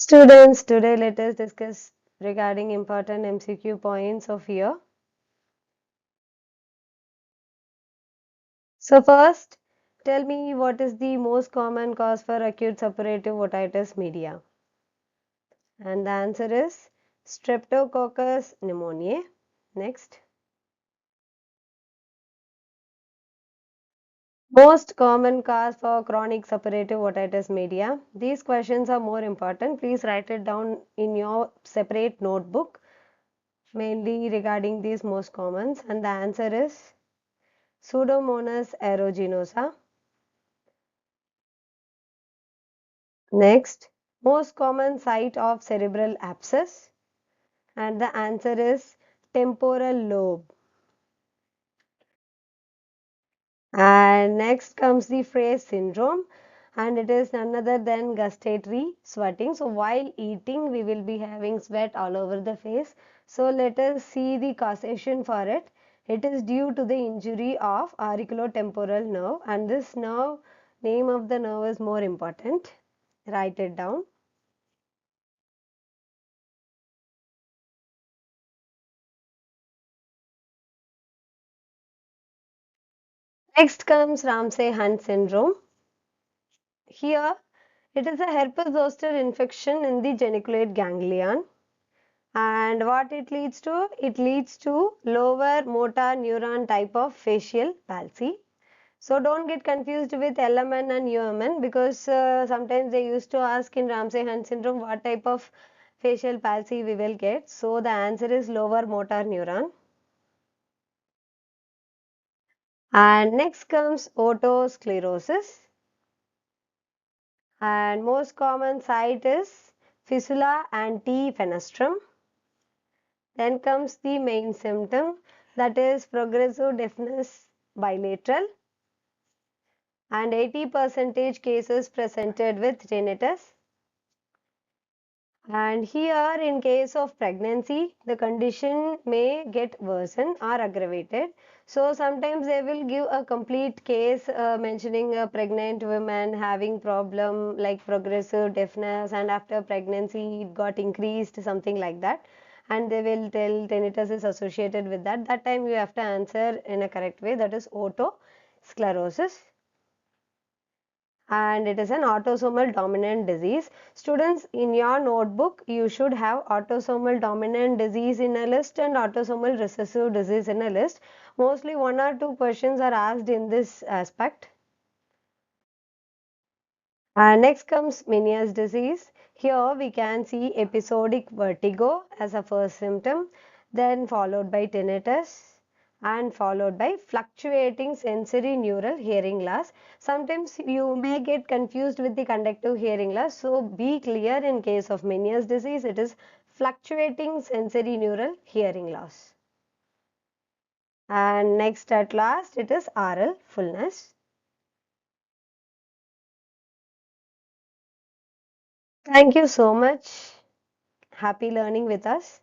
Students, today let us discuss regarding important MCQ points of year. So first, tell me what is the most common cause for acute suppurative otitis media? And the answer is Streptococcus pneumoniae. Next. Most common cause for chronic suppurative otitis media. These questions are more important. Please write it down in your separate notebook, mainly regarding these most commons. And the answer is Pseudomonas aeruginosa. Next, most common site of cerebral abscess, and the answer is temporal lobe. And next comes the Fraze syndrome, and it is none other than gustatory sweating. So while eating, we will be having sweat all over the face. So let us see the causation for it. It is due to the injury of auriculotemporal nerve, and this nerve, name of the nerve is more important. Write it down. Next comes Ramsay-Hunt syndrome. Here, it is a herpes zoster infection in the geniculate ganglion. And what it leads to? It leads to lower motor neuron type of facial palsy. So don't get confused with LMN and UMN, because sometimes they used to ask in Ramsay-Hunt syndrome what type of facial palsy we will get. So the answer is lower motor neuron. And next comes otosclerosis. And most common site is fistula anti fenestrum. Then comes the main symptom, that is progressive deafness bilateral, and 80% cases presented with tinnitus. And here, in case of pregnancy, the condition may get worsened or aggravated. So sometimes they will give a complete case mentioning a pregnant woman having problem like progressive deafness, and after pregnancy it got increased, something like that. And they will tell tinnitus is associated with that. That time you have to answer in a correct way, that is otosclerosis. And it is an autosomal dominant disease. Students, in your notebook, you should have autosomal dominant disease in a list and autosomal recessive disease in a list. Mostly 1 or 2 questions are asked in this aspect. And next comes Meniere's disease. Here we can see episodic vertigo as a first symptom, then followed by tinnitus, and followed by fluctuating sensory neural hearing loss. Sometimes you may get confused with the conductive hearing loss, so be clear, in case of Meniere's disease it is fluctuating sensory neural hearing loss. And next, at last, it is oral fullness. Thank you so much. Happy learning with us.